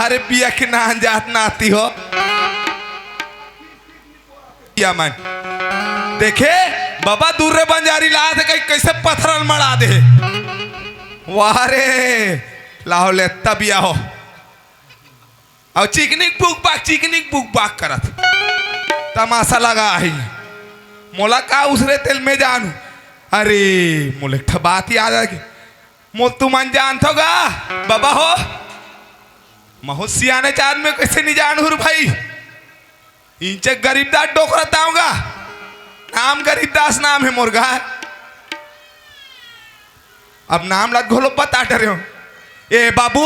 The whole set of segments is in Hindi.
अरे पिया के ना जात ना आती हो या मन देखे बाबा दूर रे बंजारी ला दे कैसे पत्थरल मड़ा दे वाह रे लाहो ले तबिया हो और चिकनिक बुक बाक करत तमाशा लगा है मोला का उसरे तेल में जानू अरे मोले बात याद आ गई मोल तू मन जानतो गा बाबा हो महोसियाने चांद में कैसे नहीं जानू भाई इंचे गरीबदास डोकरता हूँगा नाम गरीबदास नाम है मुर्गा अब नाम लग घोलो बता डरे हो ए बाबू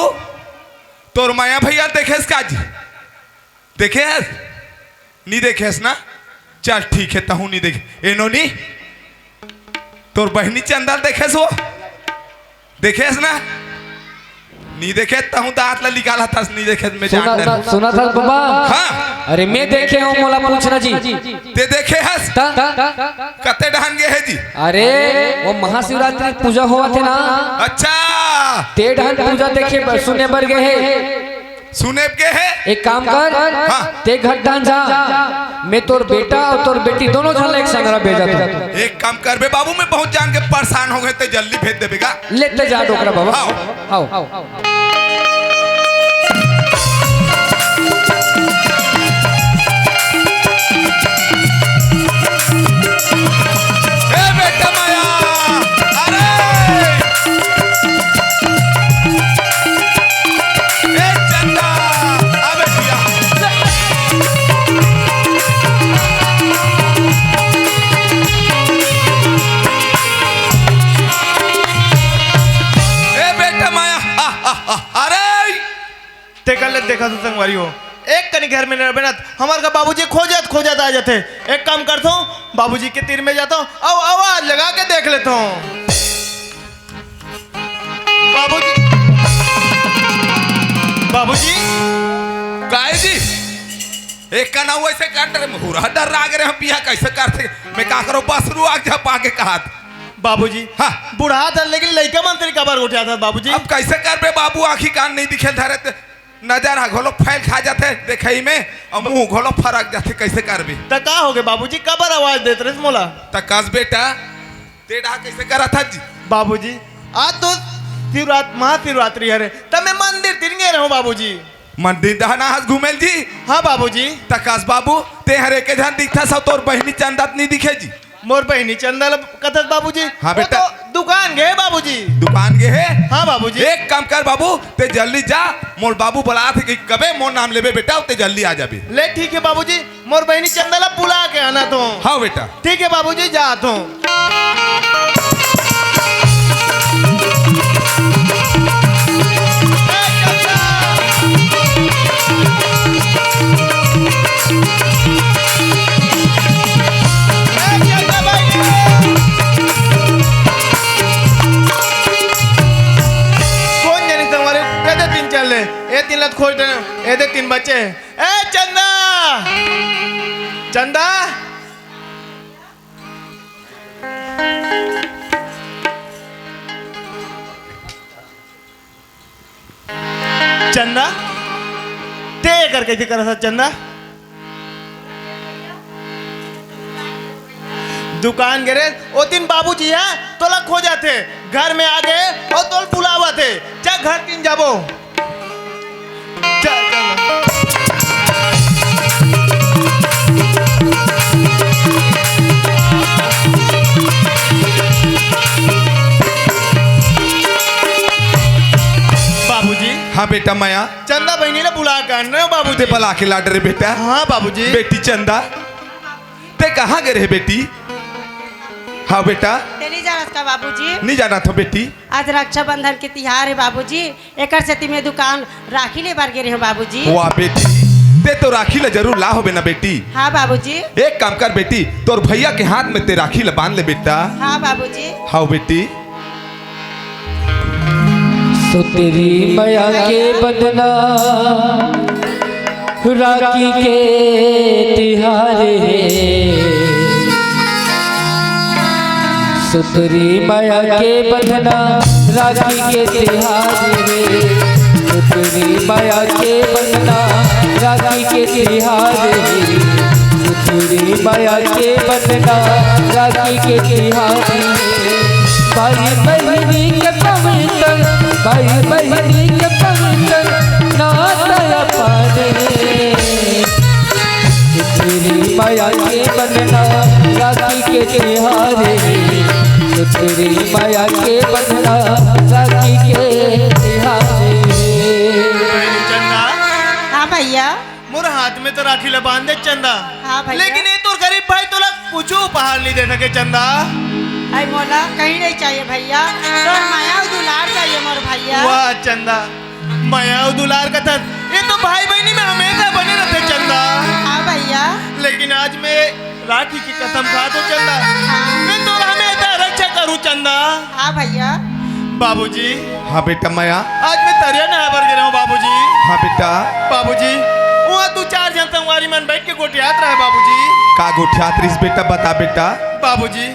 तोर माया भैया देखेस का जी देखे नहीं देखेस ना चल ठीक है तहू नहीं देखे ए नोनी तोर बहनी चंदल देखेस वो देखेस ना नहीं देखे तहू दांत ला निकाला था नहीं देखे मैं सुना था बाबा हाँ अरे मैं देखे हूँ मोला पूछना जी ते देखे हस कते ढान गए है जी अरे वो महाशिवरात्रि पूजा हुआ थे ना अच्छा ते ढान पूजा देखे सुने बर गए है सुने के है एक काम कर हाँ। ते घर ढान जा मैं तोर बेटा और तोर बेटी दोनों जन एक संग भेजा था एक काम कर बे बाबू मैं बहुत जान के परेशान हो गए ते जल्दी भेज देबेगा लेते जा डोकरा बाबा आओ ए बेटा माया अरे ए चंदा अबे भैया ए बेटा माया अरे देखा तो संगवारी हो एक कनी घर में न बनत हमारे का बाबूजी खोजत आ जाते एक काम करता हूँ बाबूजी के तीर में जाता हूँ अब आवाज लगा के देख लेता हूँ बाबूजी गाय जी एक का ना वैसे काट रहे मुहरा डर राग रहे हम पिया कैसे करते मैं का करो बसरू आग जा पाके कहा बाबूजी हाँ बुढ़ा था लेकिन लड़का मंत्री कबर उठा था बाबूजी अब कैसे कर बे बाबू आखी कान नहीं दिखे धरे नजर घोलो फैल खा जाते देखई में और मुंह घोलो फरक जाते कैसे कर बे तो का हो गए बाबूजी कबर आवाज देते रहे मोला तकस बेटा तेरा कैसे करा था जी बाबूजी आज तो महाशिवरात्रि है तब मैं मंदिर तिरंगे रहूं बाबूजी मंदिर दहना हस घूमेल जी हाँ बाबूजी तकस बाबू ते हरे के जन दिखता सब तोर बहनी चंदत नहीं दिखे जी मोर बहनी चंदल कथत बाबूजी हाँ बेटा तो दुकान गए बाबूजी दुकान गए है हाँ बाबूजी एक काम कर बाबू ते जल्दी जा मोर बाबू बुला थे कि कबे मोर नाम लेबे बेटा ते जल्दी आ जाबे ले ठीक है बाबूजी मोर बहनी चंदला बुला के आना तो हाँ बेटा ठीक है बाबूजी जा तो तीन लत खोज रहे ए तीन बच्चे ए चंदा चंदा चंदा ते कर कैसे कर सा चंदा दुकान गिरे ओ तीन बाबूजी है तोला खो जाते घर में आ गए और तोल बुलावा थे जा घर तीन जाबो बाबूजी हाँ बेटा माया चंदा बहनी ने बुला कर रहे हो बाबू ते बला के लाड रे बेटा हाँ बाबूजी बेटी चंदा ते कहाँ गए रे बेटी हाँ बेटा नहीं जाना था बाबूजी नहीं जाना था बेटी आज रक्षाबंधन के त्योहार है बाबूजी एक से में दुकान राखी ले बार गे रहे हो बाबूजी वाह बेटी ते तो राखी ला जरूर ला हो बेना बेटी हाँ बाबूजी एक काम कर बेटी तोर भैया के हाथ में ते राखी ला बांध ले बेटा हाँ बाबूजी हाँ बेटी तो तेरी माया के बंधना राखी के तिहारे सुतरी माया के बंधना राखी के तिहारे तेरी माया के बंधना राखी के तिहारे, तेरी माया के बंधना राखी के तिहारे। भाई बहनी के पवित्र, भाई बहनी के पवित्र नाता पाने, तेरी माया के बंधना राखी के तिहारे, तेरी माया के बंधना राखी के तिहारे। चंदा हाँ भैया। मोर हाथ में तो राखी ला बांध दे चंदा। हाँ भैया। लेकिन ये तो गरीब भाई तो कुछ उपहार नहीं दे सके चंदा। आई मोला कहीं नहीं चाहिए भैया, तो माया और दुलार चाहिए मोर भैया। वाह चंदा, माया और दुलार का था, ये तो भाई बहनी में हमेशा बने रहते चंदा। हाँ भैया। लेकिन आज मैं राखी की कसम खा दो चंदा, मैं तो हमेशा रक्षा करूं चंदा। हाँ भैया। बाबूजी। हाँ बेटा माया। आज मैं तरिया नहा भर गिरा हूँ बाबूजी। हाँ बेटा। बाबूजी वहाँ तू 4 जन संगवारी मन बैठ के गोटियात रहा है बाबूजी। का गोठियात्रिस बेटा, बता बेटा। बाबूजी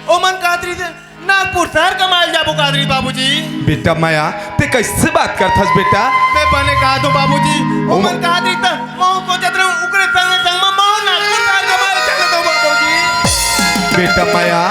ओ मन कादरी से नागपुर शहर कमाल जाबो कादरी बाबूजी। बेटा माया ते कैसे बात करथस बेटा? मैं बने कहा तो बाबूजी ओ मन कादरी त मोह सोचत रहूं उकरे संग में मोह नागपुर शहर कमाल चले दो बाबूजी। बेटा माया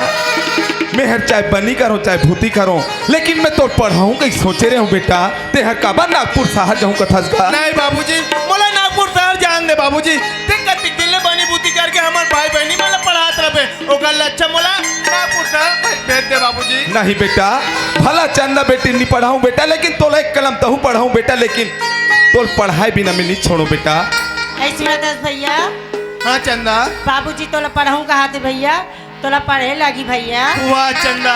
मैं हर चाहे बनी करो चाहे भूती करो, लेकिन मैं तो पढ़ाऊँ कहीं सोचे रहे हूँ बेटा। ते हर काबा नागपुर शहर जाऊँ कथस का? नहीं बाबूजी मोला नागपुर शहर जान दे बाबूजी। ते कतिक दिन ले बनी बूती करके हमार भाई बहनी मला पढ़ात रहे, ओकर अच्छा मोला नागपुर शहर भेज दे बाबूजी। नहीं बेटा, भला चंदा बेटी नहीं पढ़ाऊँ बेटा, लेकिन तोला एक कलम तहु पढ़ाऊँ बेटा, लेकिन तोल पढ़ाई बिना मैं नहीं छोड़ू बेटा। ऐसी बात है भैया। हाँ चंदा। बाबूजी तोला पढ़ाऊँ कहा थे भैया, तोला पढ़े लगी भैया। वाह चंदा,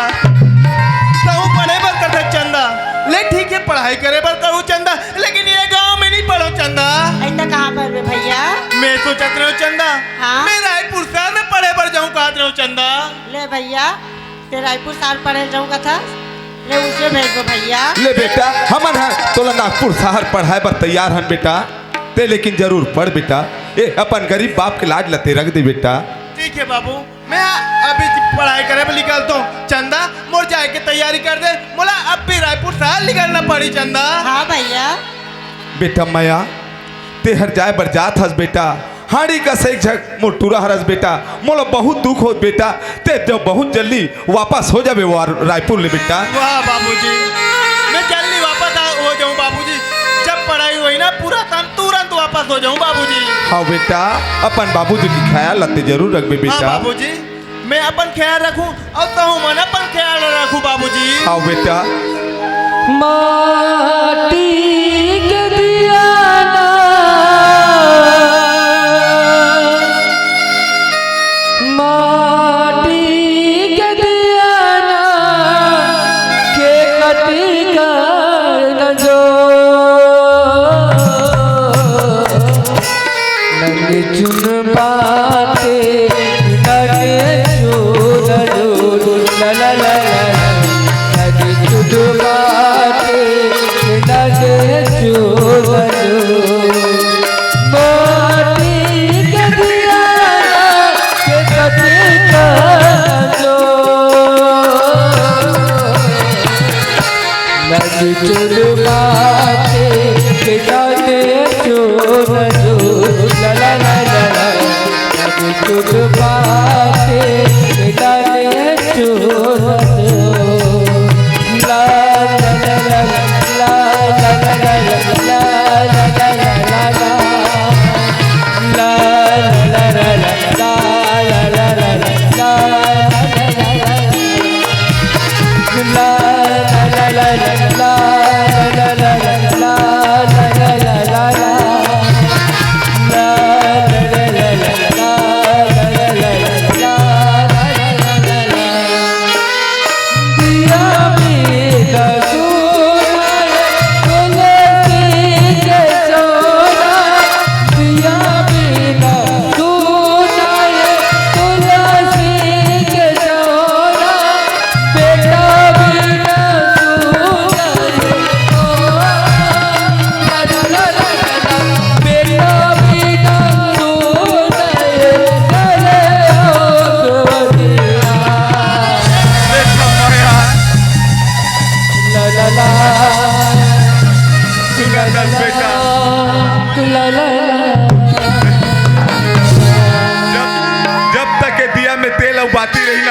तहु पढ़े बर करता चंदा। ले ठीक है पढ़ाई करे बर करूँ चंदा, लेकिन ये गांव में नहीं पढ़ो चंदा। ऐसा कहाँ पर बे भैया? मैं सोचत रहा हूँ चंदा, हाँ? मैं रायपुर शहर में पढ़े बर जाऊँ कहत रहा हूँ चंदा। ले भैया ते रायपुर साल पढ़े जाऊँगा था, ले उसे भेज दो भैया। ले बेटा हमन है तोला नागपुर शहर पढ़ाए बर तैयार हन बेटा, ते लेकिन जरूर पढ़ बेटा। ए अपन गरीब बाप के लाज लते रख दे बेटा। ठीक है बाबू, मैं अभी पढ़ाई करे पर निकलता हूँ चंदा। मोर जाए के तैयारी कर दे, मोला अब भी रायपुर शहर निकलना पड़ी चंदा। हाँ भैया। बेटा माया ते हर जाए बर जात हस बेटा, हाड़ी का से झक मोटूरा हरस बेटा, मोला बहुत दुख होत बेटा। ते जब बहुत जल्दी वापस हो जाबे वो रायपुर ले बेटा। वाह बाबूजी, मैं जल्दी वापस हो जाऊँ बाबूजी। जब पढ़ाई हुई ना पूरा काम तुरंत वापस हो जाऊँ बाबूजी। हाँ बेटा, अपन बाबूजी की ख्याल रखते जरूर रखबे हाँ बेटा। बाबूजी, मैं अपन ख्याल रखूं और तहु मन अपन ख्याल रखूं बाबूजी। हाँ बेटा। माटी के दिया ना, माटी के दिया ना, के कटी कर न जो, नन्हे चुन पाते नन्हे चूर चूर ला ला ला ला, नन्हे चुन पाते नन्हे चूर चूर। माटी के दिया के कटी कर जो, नन्हे चुन पाते नन्हे चूर चूर ला ला ला ला, नन्हे चुन पाते नन्हे चूर चूर।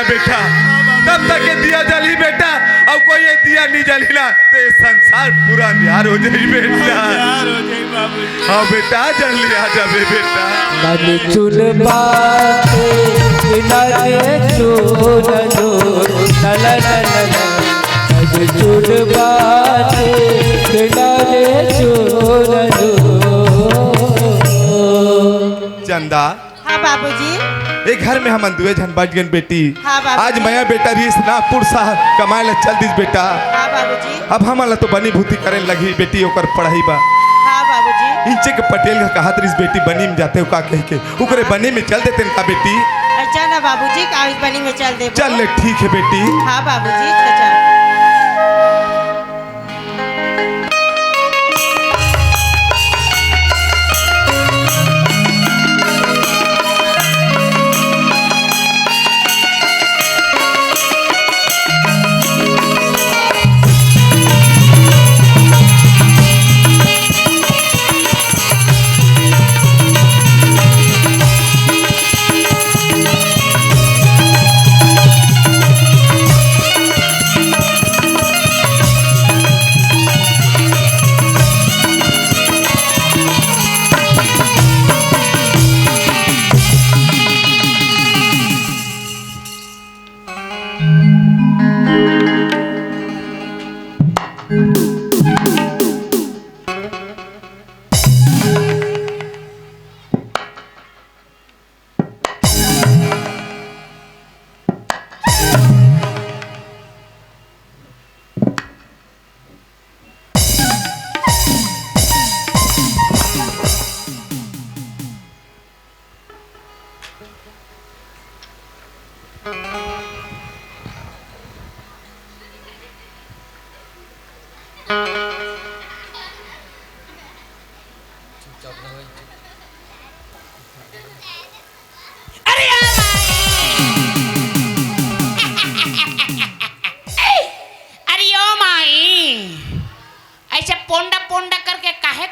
बेटा, तब तक ये दिया जली बेटा, अब कोई ये दिया नहीं जली ना तो ये संसार पूरा अंधियार हो जाए बेटा। हाँ बेटा जल्दी आ जाबे बेटा। मन चुन बाते नले चुन नल नल मन चुन बाते नले चुन चंदा हाँ बाबूजी। एक घर में हम दुए झन बैठ गए बेटी। हाँ बाबूजी। आज मैं बेटा रीस नागपुर शहर कमाए ला चल दिस बेटा। हाँ बाबूजी। अब हमला तो बनी भूति करे लगी बेटी ओकर पढ़ाई बा। हाँ बाबूजी। इंचे के पटेल का कहा तरीस बेटी बनी में जाते हो का कह के उकरे बनी में चल देते का बेटी। अच्छा ना बाबूजी, कागज बनी में चल दे। चल ले ठीक है बेटी। हाँ बाबूजी। अच्छा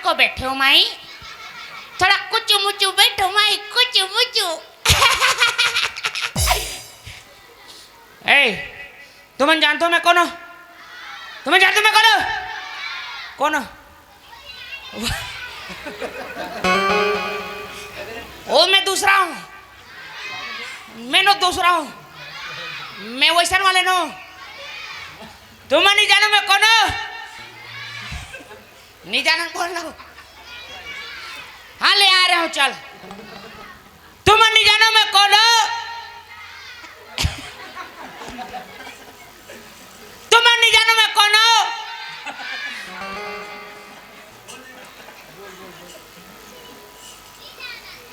को बैठे हो माई, थोड़ा कुचू मुचू बैठो माई, कुचू मुचू। ए, तुम जानते हो मैं कौन हूँ? तुम्हें जानते हो मैं कौन हूँ? कौन हूँ? ओ मैं दूसरा हूँ, मैं नो दूसरा हूँ, मैं वैसन वाले नो। तुम नहीं जानो मैं कौन हूँ? नहीं जाना कौन लो? हाँ ले आ रहा हूँ, चल। तुम नहीं जानो मैं कौन हूँ? तुम नहीं जानो मैं कौन हूँ?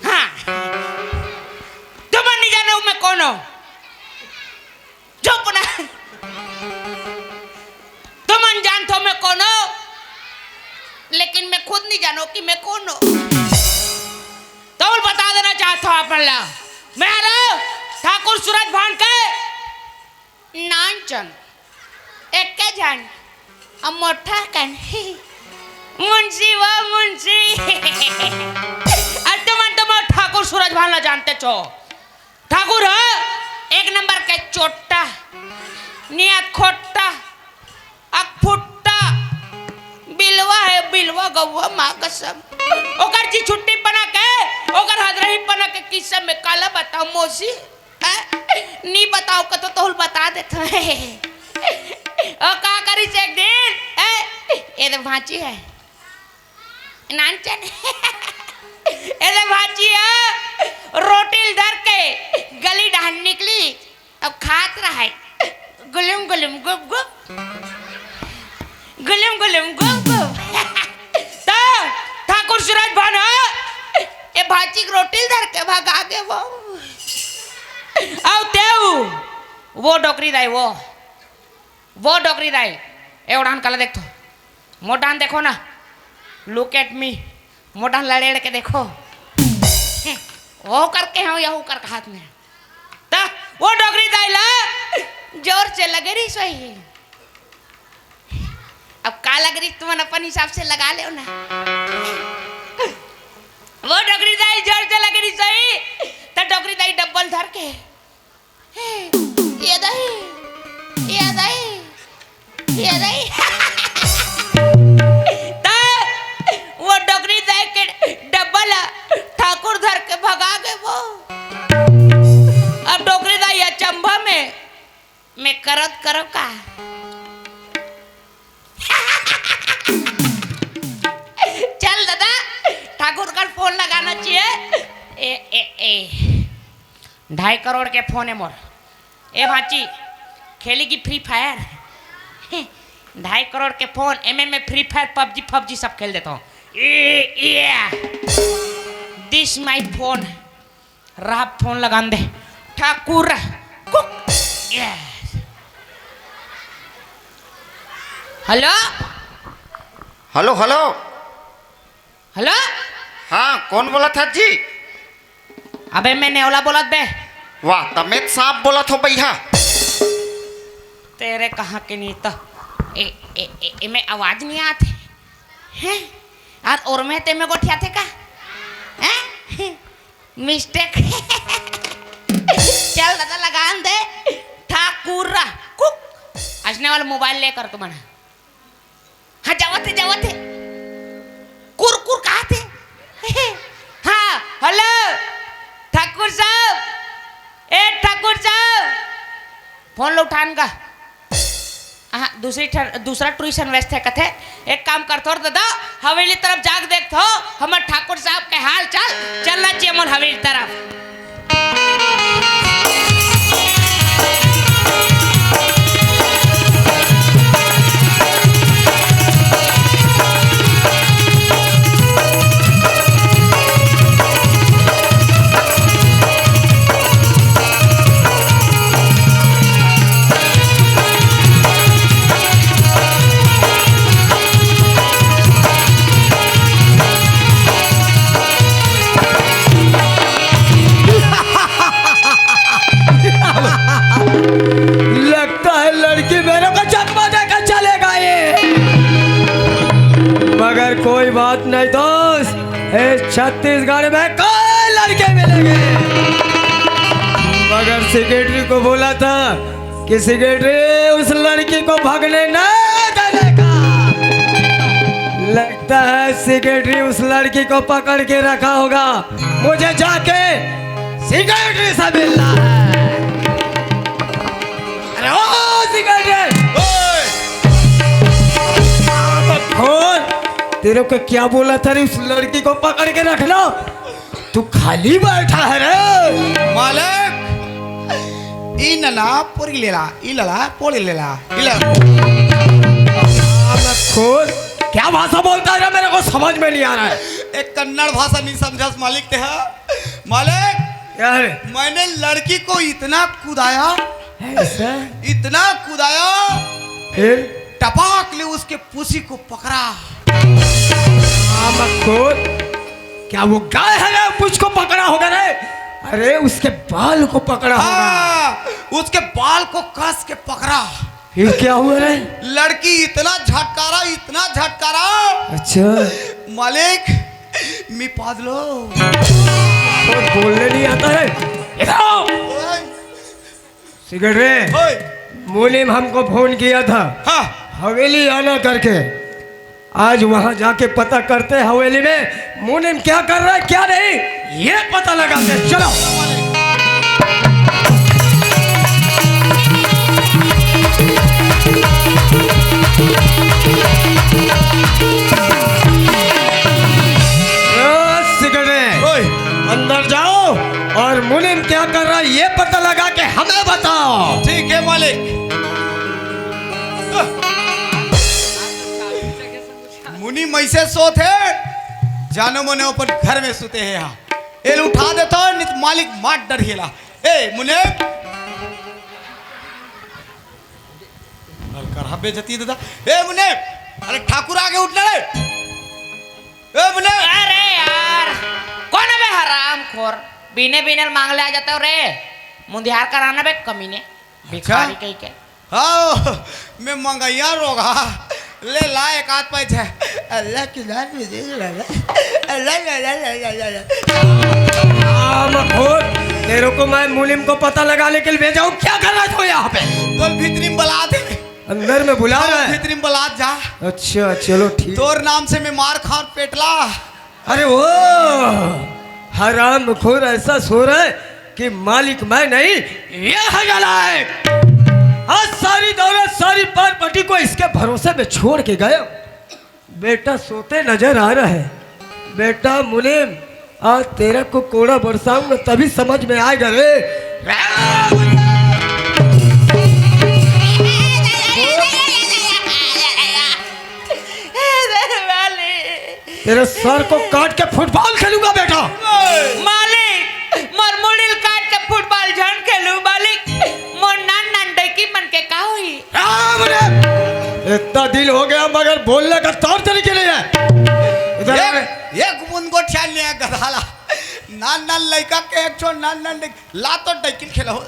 हाँ, तुम नहीं जानो मैं कौन हूँ? चुप ना। तुम जानते हो मैं कौन हूँ, लेकिन मैं खुद नहीं जानो कि मैं कौन हूँ। तो बता देना चाहता हूँ अपन ला, मैं आ रहा हूँ ठाकुर सूरज भान के नानचन एक के जान अब मोटा कन मुंशी वो मुंशी। तुम ठाकुर सूरज भान ला जानते छो। ठाकुर है एक नंबर के चोटा, नियत खोटा, अक फुट्टा, बिलवा है बिलवा गौवा माँ कसम। ओकर जी छुट्टी बना के, ओकर हदरही बना के किस्सा में काला बताओ मौसी, नहीं बताओ का तो तोल बता देता है। ओ का करी से एक दिन ये तो भांची है नानचन। ये तो भांची है रोटी धर के गली डाल निकली, अब खात रहा है गुलम गुलम गुप गुप, गुलम गुलम गुप गुप। तो ठाकुर सूरज भान ये भाची रोटी धर के भागा के वो आओ तेऊ वो डोकरी दाई वो डोकरी दाई ए उड़ान कला देखो, मोटान देखो ना, लुक एट मी, मोटान लड़ेड़ के देखो, वो करके हैं या वो कर हाथ में। तो वो डोकरी दाई ला जोर से लगे रही सही। अब का लग रही तुम अपन हिसाब से लगा ले ना। वो डोकरी दाई जोर से लग रही सही, तो डोकरी दाई डब्बल धर के ये नहीं ता वो डोकरी दे के डबल ठाकुर धर के भगा गए वो। अब डोकरी दा या चंबा में मैं करत करो का चल दादा ठाकुर का फोन लगाना चाहिए। ए 2.5 करोड़ के फोन है मोर। ए भाची खेलेगी फ्री फायर 2.5 करोड़ के फोन एम में फ्री फायर पबजी सब खेल देता हूँ। दिस माई फोन रहा फोन लगा दे ठाकुर कुक। हेलो हेलो हेलो हेलो हाँ कौन बोला था जी? अबे मैं नेवला बोलत बे। वाह तमेत साहब बोला था भैया। तेरे कहाँ के नहीं तो में आवाज नहीं आते हैं आज और में ते में गोठिया थे का हैं मिस्टेक चल दादा लगान दे ठाकुर कुक असने वाला मोबाइल लेकर तुम हाँ जावते कुर कहाँ थे हाँ हेलो ठाकुर साहब ए ठाकुर साहब फोन लो उठान का हाँ दूसरा ट्यूशन व्यस्त है कथे एक काम करते हो दादा हवेली तरफ जाग देखते हो हमारे ठाकुर साहब के हाल चाल चलना चाहिए मोर हवेली तरफ। लगता है लड़की मेरे को चकमा देकर चलेगा ये। मगर कोई बात नहीं दोस्त, इस छत्तीसगढ़ में कई लड़के मिलेंगे। मगर सेक्रेटरी को बोला था कि सेक्रेटरी उस लड़की को भागने नहीं देगा। लगता है सेक्रेटरी उस लड़की को पकड़ के रखा होगा। मुझे जाके सेक्रेटरी से मिलना है। अरे ओ सेक्रेटरी, तेरे को क्या बोला था रे उस लड़की को पकड़ के रखना? तू खाली बैठा है रे मालिक इनला पोरी लेला इलला पोरी लेला इला खोल। क्या भाषा बोलता है मेरे को समझ में नहीं आ रहा है। एक कन्नड़ भाषा नहीं समझा मालिक ते है मालिक। यार मैंने लड़की को इतना कूदाया ऐसा इतना कूदाया फिर टपाक ले उसके पूछी को पकड़ा। खोल। क्या वो गाय है ना मुझको पकड़ा होगा रे? अरे उसके बाल को पकड़ा होगा। हाँ, उसके बाल को कस के पकड़ा। फिर क्या हुआ रे? लड़की इतना झटकारा अच्छा मालिक मी पादलो बोलने नहीं आता है। सिगरेट ओए मुनीम हमको फोन किया था हाँ हवेली आना करके। आज वहां जाके पता करते हवेली में मुनीम क्या कर रहा है क्या नहीं ये पता लगाते। चलो सिगरेट ओए अंदर जाओ और मुनीम क्या कर रहा है ये पता लगा के हमें बताओ। ठीक है मालिक। मुनि मैसे सोते जानो मने ऊपर घर में सोते हैं यहाँ एल उठा देता नित मालिक मार डर हिला। ए मुने कर बेइज्जती दादा। ए मुने अरे ठाकुर आगे उठना रे। ए मुने अरे यार कौन है बे हराम खोर बीने बीने मांगले आ जाता रे मुंदिहार कराना बे कमीने भिखारी कहीं के। हाँ मैं मंगैया रोगा ले ला एक आध पैसे अल्लाह की जान में दे तेरे को मैं मुनीम को पता लगा लेकिन भेजा हूँ क्या कर रहा था यहाँ पे? तो भीतरी में बुला दे अंदर में बुला रहा है। भीतरी में बुला जा। अच्छा चलो ठीक। तोर नाम से मैं मार खा पेटला। अरे वो हराम खोर ऐसा सो रहा है कि मालिक मैं नहीं ये है नालायक। आज सारी दौलत सारी प्रॉपर्टी को इसके भरोसे में छोड़ के गए। बेटा सोते नजर आ रहा है। बेटा मुनीम आज तेरा को कोड़ा बरसाऊंगा तभी समझ में आएगा रे। तेरे सर को काट के फुटबॉल खेलूंगा बेटा। मालिक मोर मुड़िल काट के फुटबॉल झन खेलू मालिक मोर नान नान डकी मन के का हुई। इतना दिल हो गया मगर बोलने का तौर तरीके नहीं है। इधर आ रे। एक बुन को ख्याल नहीं है गधाला। नान नान लड़का के एक छोड़ नान नान ला तो डकिल खेला हो।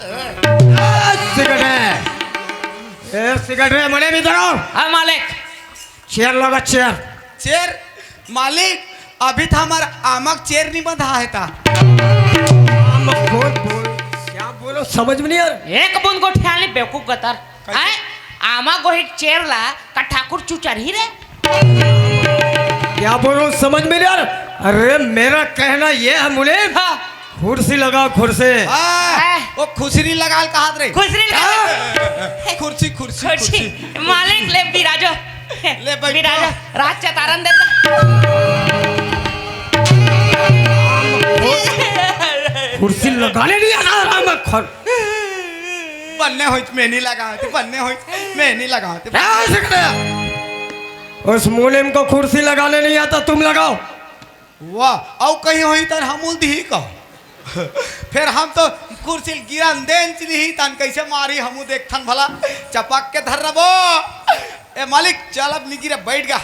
सिगरेट है। ए सिगरेट है मने भी धरो। हाँ मालिक। चेयर लगा चेयर। चेर मालिक अभी था हमारा आमक चेर नहीं बंधा है था। बोल बोल क्या बोलो समझ में नहीं आ रहा। एक बुन को ख्याल नहीं बेवकूफ गतर है आमा को हिट चेर ला का ठाकुर चुचर ही रे। क्या बोल रहा हूँ समझ में नहीं आ रहा। अरे मेरा कहना ये है मुने हाँ कुर्सी लगाओ कुर्सी। वो खुसरी लगा कहा रे। खुसरी लगा। कुर्सी कुर्सी खुशी कुर्सी। मालिक ले बिराजो ले बैठो। बिराजो रात चतारन देता। कुर्सी लगाने नहीं आ रहा मैं खर। बनने होई मैं नहीं लगा बनने होई मैं नहीं लगा। ऐसे करे। उस मुनीम को कुर्सी लगाने नहीं आता तुम लगाओ। वाह और कहीं होई तर हम दी का। फिर हम तो कुर्सी गिरन देन नहीं तन कैसे मारी हमू देखथन भला चपक के धर रबो। ए मालिक चल अब निगी रे बैठ गा।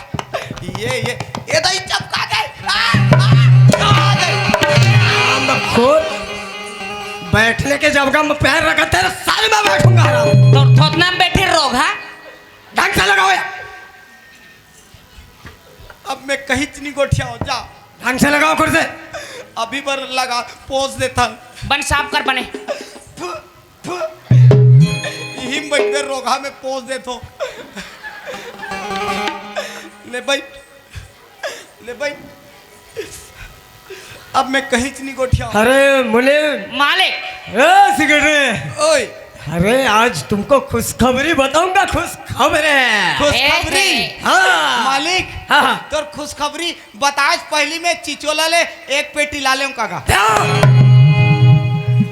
ये दई चपका दे। खुद बैठने के जगह में पैर रखा तेरे साल में बैठूंगा। तो थोतना में बैठे रोग हा ढंग से लगाओ यार। अब मैं कहीं नहीं गोठिया हो जा। ढंग से लगाओ कुर्सी। अभी पर लगा पोज देथन। बन साफ कर बने। यही बैठ रोगा में पोज देथो। ले भाई ले भाई अब मैं कहीं नहीं गोठिया। अरे मुने मालिक ए सिगरेट। ओए अरे आज तुमको खुशखबरी बताऊंगा। खुशखबरी खुशखबरी। हाँ मालिक हाँ तोर खुशखबरी बताज पहली में चिचोला ले एक पेटी ला ले काका।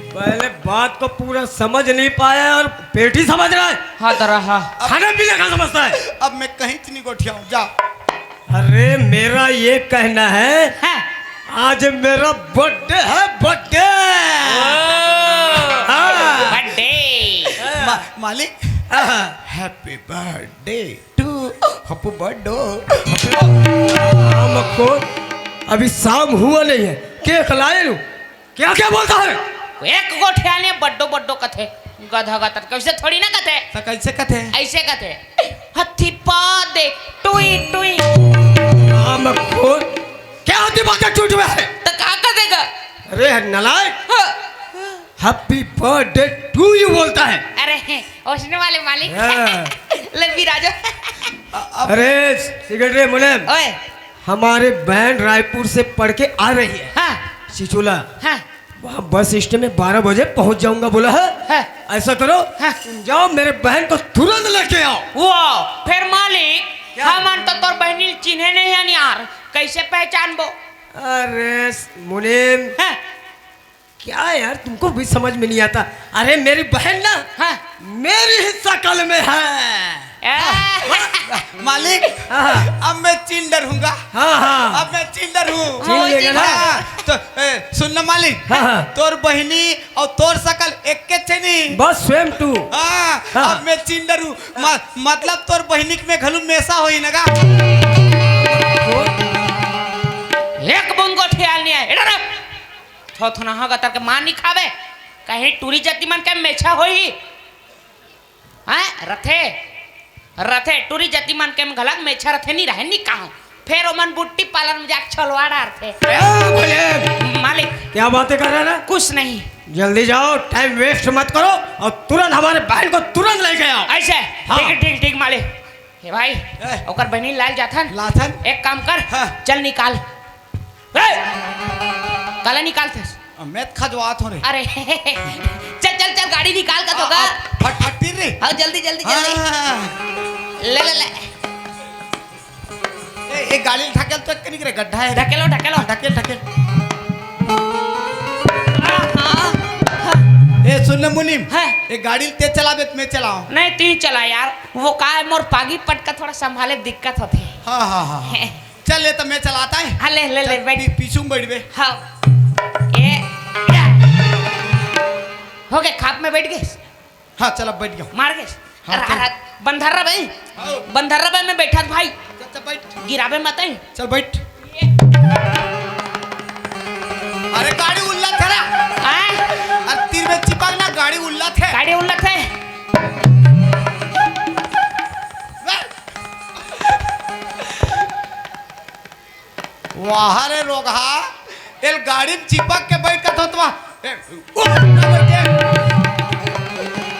पहले बात को पूरा समझ नहीं पाया और पेटी समझ रहा है। हाँ दरहा खाना पीने का समझता है। अब मैं कहीं नहीं गोठिया हूँ जा। अरे मेरा ये कहना है हाँ आज मेरा बर्थडे है बर्थडे। बर्थडे मालिक हैप्पी बर्थडे टू हैप्पी हमको अभी शाम हुआ नहीं है केक लाए लू। क्या क्या बोलता है। एक गोठिया ने बड्डो बड्डो कथे गधा गतर कैसे थोड़ी ना कथे तो कैसे कथे ऐसे कथे हथी पा दे टुई टुई हमको क्या होती बातें टूट में है। तो का कथेगा। अरे नलायक हैप्पी बर्थडे टू यू बोलता है। अरे ओसने वाले मालिक हाँ। ले बिराजो। अरे सिगरेट मुनीम ओए हमारे बहन रायपुर से पढ़ के आ रही है हाँ चिचोला। हाँ वहाँ बस स्टैंड में 12 बजे पहुंच जाऊंगा बोला है। हाँ। ऐसा करो हाँ। तुम जाओ मेरे बहन को तुरंत लेके आओ। वो फिर मालिक हम तो तोर बहनी चिन्हे नहीं है यार कैसे पहचानबो। अरे मुनीम हाँ क्या यार तुमको भी समझ में नहीं आता। अरे मेरी बहन ना हाँ मेरी ही शकल में है। मालिक हाँ। अब मैं चिल्डर हूँगा। हाँ हाँ अब मैं चिल्डर हूँ। चिल लेगा ना। हाँ, तो सुन ना मालिक हाँ, हाँ। तोर बहनी और तोर शकल एक के छे नहीं। बस स्वयं तू। हाँ, हाँ। अब मैं चिल्डर हूँ मतलब तोर बहनी में घलू मेसा होई नगा। एक बुन को ठियाल नहीं है इधर थोथना हा गतर के मान नहीं खावे कहीं टूरी जाति मन के मेछा होई हैं रथे रथे टूरी जाति मन के घलक मेछा रथे नहीं रहे नहीं कहां फिर ओमन बुट्टी पालन में जाके छलवा डार थे। मालिक क्या बातें कर रहा है ना। कुछ नहीं जल्दी जाओ, टाइम वेस्ट मत करो और तुरंत हमारे बहन को तुरंत लेके आओ। ऐसे हाँ। ठीक ठीक ठीक मालिक। हे भाई ओकर बहनी लाल जाथन लाथन एक काम कर हाँ। चल निकाल काला निकाल थे मैथ खजवात हो रे। अरे चल चल चल गाड़ी निकाल का तो का फट फट तीर रे। हाँ जल्दी जल्दी जल्दी ले ले ले एक गाड़ी ढकेल तो एक नहीं रे, गड्ढा है। ढकेलो ढकेलो ढकेल ढकेल। हाँ, ए सुन ले मुनीम, हाँ। एक गाड़ी तेज चलावे तो मैं चलाऊं। नहीं तू ही चला यार, वो का है मोर पागी पटका थोड़ा संभाले दिक्कत होती है। हाँ हाँ हाँ चल ले तो मैं चलाता है। हाँ ले ले ले बैठ पीछू में बैठ बे। हाँ ये हो गए खाप में बैठ गए हाँ चल अब बैठ गया। मार गए हाँ, चल। बंधर्रा भाई हाँ। बंधर्रा भाई में बैठा था भाई चल बैठ। गिरावे मत आई चल बैठ। अरे गाड़ी उल्ला थे ना। अरे तीर में चिपक ना, गाड़ी उल्ला थे। गाड़ी उलट है वाह रे रोगा, एल गाड़ी में चिपक के बैठ का तो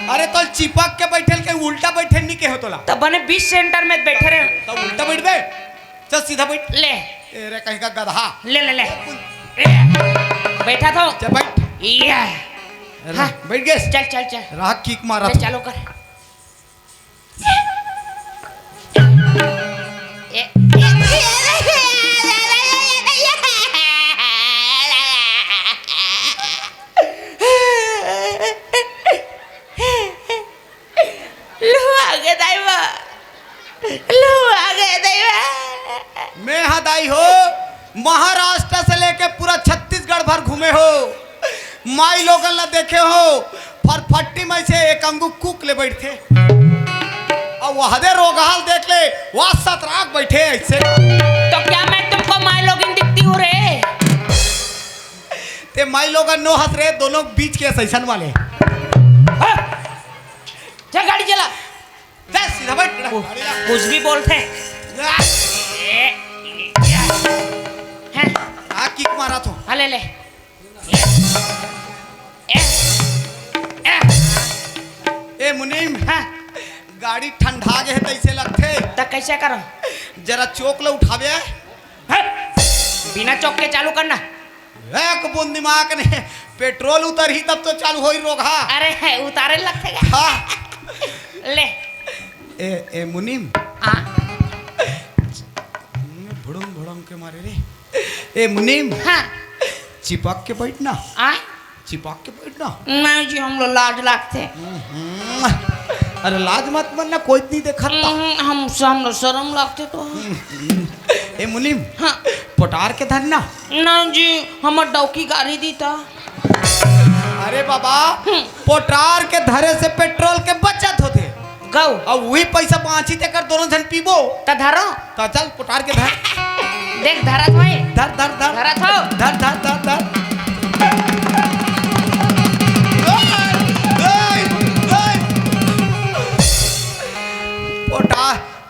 अरे तो चिपक के बैठल के उल्टा बैठे नहीं के हो तोला तो बने 20 सेंटर में बैठे रहे तो उल्टा बैठ बे। चल सीधा बैठ। ले अरे कहीं का गधा। ले ले ले बैठा था चल बैठ। या हाँ। बैठ गए। चल चल चल राह किक मारा ले तू। चालू कर मैं हदाई हो महाराष्ट्र से लेके पूरा छत्तीसगढ़ भर घूमे हो, माई लोगन ला देखे हो, फरफट्टी में से एक अंगू कुक ले बैठे और वहदे रोगहाल देख ले वह सतराक बैठे ऐसे। तो क्या मैं तुमको माई लोगिन दिखती हूँ रे? ते माई लोगन नो हंस रहे, दोनों बीच के सैसन वाले। चल गाड़ी चला जा सीधा बैठ। कुछ भी बोलते हैं आ किक मारा तो। हाँ ले ले ए मुनीम, हाँ गाड़ी ठंडा गए है तैसे लगते। तो कैसे करो जरा चौक ले उठावे। हाँ? बिना चौक के चालू करना। एक बूंद दिमाग ने पेट्रोल उतर ही तब तो चालू हो ही रोगा। अरे उतारे लगते क्या? हाँ। ले ए मुनीम हाँ भुड़ुम भुड़ुम के मारे रे। ए मुनीम हाँ चिपक के बैठना, हाँ चिपक के बैठना। नहीं जी हम लोग लाज लगते अरे लाज मत मनना, कोई नहीं देखता। हम लोग शर्म लगते तो ए मुनीम हाँ पोटार के धरना। नहीं जी हमार डौकी गाड़ी दी था। अरे बाबा पोटार के धरे से पेट्रोल के बचत होते गौ और वही पैसा बाँची ते कर दोनों जन पीबो। तो धरो तो चल पोटार के धर। देख धरा था धर धर धर धरा था धर धर धर धर।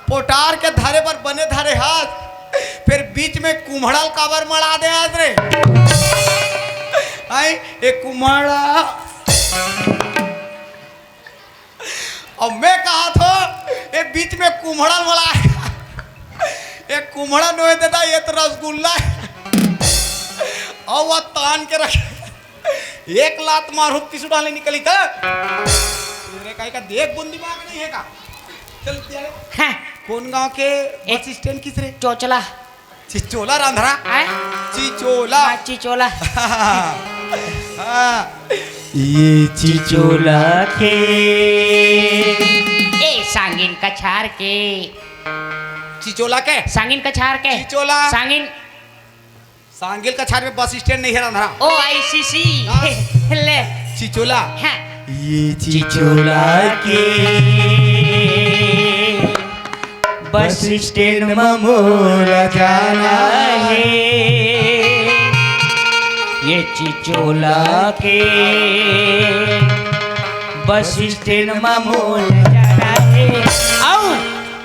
पोटार के धारे पर बने धारे हाथ, फिर बीच में कुम्हड़ल काबर मड़ा दे आज रे। आई एक कुम्हड़ा और मैं कहा था ये बीच में कुम्हड़ल मड़ा एक कुम्हड़ा नोए देता, ये तो रसगुल्ला और वह तान के रख एक लात मारू पिसू डाले निकली था। तेरे काहे का देख बुंदी दिमाग नहीं है का। चल तेरे हाँ कौन गांव के बस स्टैंड किस रे? चोचला चिचोला रांधरा। आए चिचोला चिचोला हाँ। ये चिचोला के ए सांगिन कछार के चिचोला के सांगिन कछार के चिचोला सांगिन सांगिल का छार में बस स्टैंड नहीं है रांधरा। ओ आईसीसी ले चिचोला हाँ ये चिचोला के बस स्टैंड में मोला जाना है, ये चिचोला के बस स्टैंड में मोला जाना है। आओ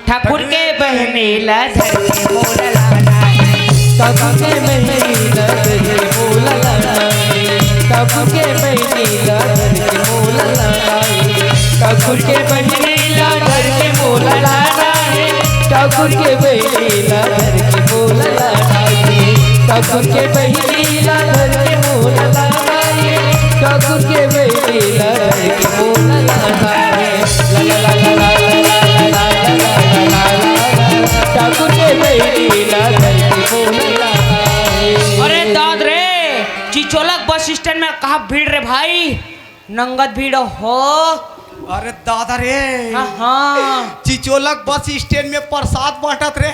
ठाकुर के बहनेला धर के मोला लाना है। ठाकुर के बहनेला धर के मोला लाना है। ठाकुर के बहनी ला धर के मोला लाना है ठाकुर के बहनी ला धर के मोला लाना है ठाकुर के बहनी ला धर के मोला लाना है ठाकुर के बहनी ला धर के मोला लाना है ठाकुर के बहनी ला धर के मोला लाना है ला ला ला ला ला ला ला ला ठाकुर के बहनी ला धर के मोला लाना है। अरे दाद रे चिचोलक बस स्टैंड में कहा भीड़ रे भाई, नंगत भीड़ हो। अरे दादा रे हाँ चिचोलक बस स्टैंड में प्रसाद बांटत रे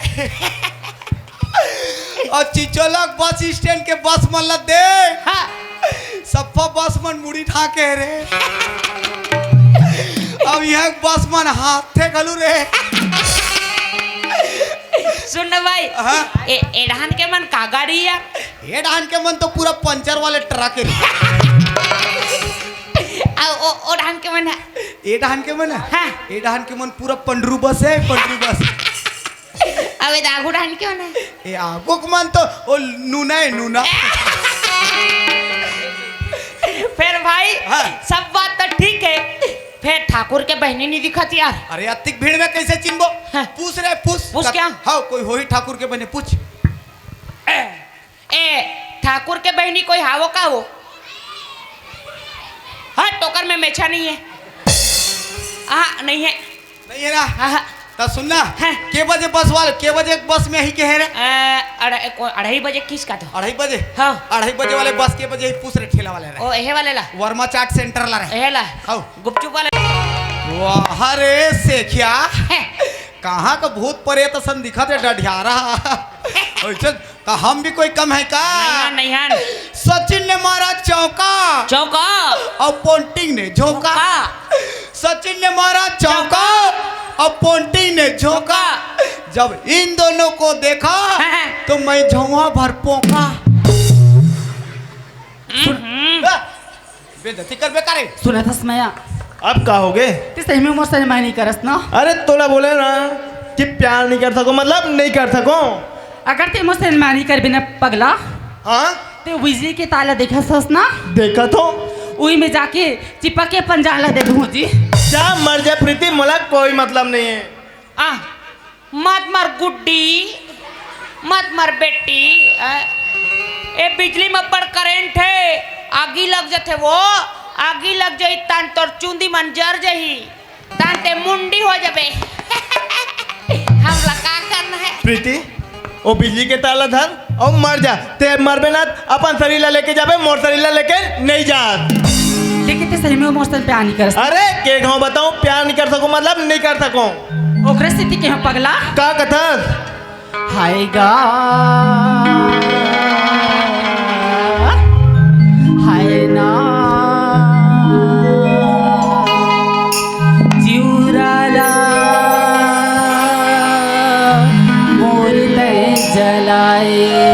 और चिचोलक बस स्टैंड के बस मन ला दे हाँ। सफा बस मन मुड़ी ठाके रे अब यह बस मन हाथे गलू रे सुन ना भाई हाँ? एडहान के मन का गाड़ी यार, ये डान के मन तो पूरा पंचर वाले ट्रक है ओ ढान के मन है। ये डान के मन है हाँ। ये डान के मन पूरा पंडरू बस है पंडरू बस अबे दागू ढान के मन है। ये आगो के मन तो वो नूना है नूना फिर भाई हाँ। सब बात तो ठीक है, फिर ठाकुर के बहनी नहीं दिखत यार। अरे अतिक भीड़ में कैसे चिन्हबो हाँ। पूछ रे पूछ क्या? हाँ कोई हो ही ठाकुर के बने पूछ ए ठाकुर के बहनी कोई हावो का हो? हाँ टोकर में मेछा नहीं है। हाँ नहीं है। नहीं है ना हाँ तो सुनना हाँ। के बजे बस वाले के बजे बस में ही के है रे 2:30 बजे किसका था? 2:30 बजे हाँ। 2:30 बजे वाले बस के बजे ही पूछ रहे ठेला वाले रे ओ एहे वाले ला, वर्मा चाट सेंटर ला रहे एहे ला खाओ गुपचुप वाले। वाह रे सेखिया हैं। कहाँ का भूत प्रेत सन दिखत है डढियारा ऐसे तो हम भी कोई कम है का नहीं है सचिन ने मारा चौका चौका और पोंटिंग ने झोंका का सचिन ने मारा चौका और पोंटिंग ने झोंका जब इन दोनों को देखा तो मैं झोंका भर पोका बेइज्जती कर बेकार सुना था स्मया अब का हो गए? ते सही में मोर मैं नहीं करस ना अरे तोला बोले ना कि प्यार नहीं कर सको मतलब नहीं कर सको। अगर ते मोर नहीं कर बिना पगला हाँ ते बिजली के ताला देखा सस ना देखा तो उही में जाके चिपक के पंजाला दे दूँ जी। जा मर जा प्रीति मोला कोई मतलब नहीं है। आ मत मर गुड्डी मत मर बेटी ए बिजली में बड़ करंट है, आगी लग जाते वो आगी लग जाई तान तोर चूंदी मन जर जही तान ते मुंडी हो जाबे हमला का करना है? प्रीति वो बिजली के ताला धर और मर जा, ते मरबे ना अपन शरीर ला लेके जाबे मोर शरीर ला लेके नहीं जा। लेकिन ते सही में मोर से प्यार नहीं करस अरे के गाँव बताऊं प्यार नहीं कर सको मतलब नहीं कर सको। ओकरे स्थिति के हम पगला का कथन हाय गा हाय ना जिउराला मोर दे जलाए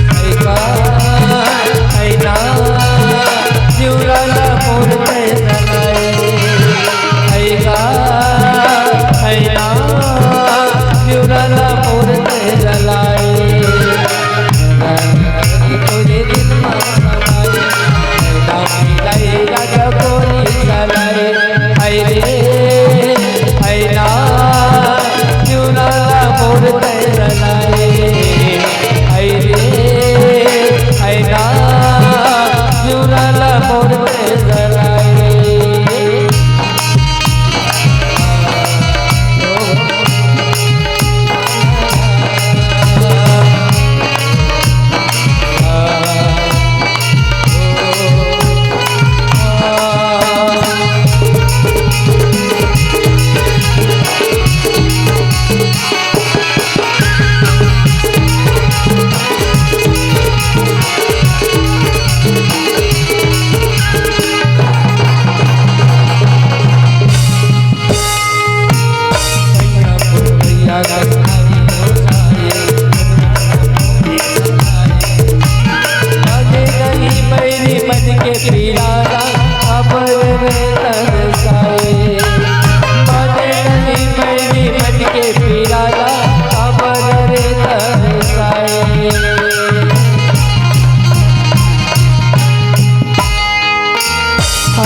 हाय गा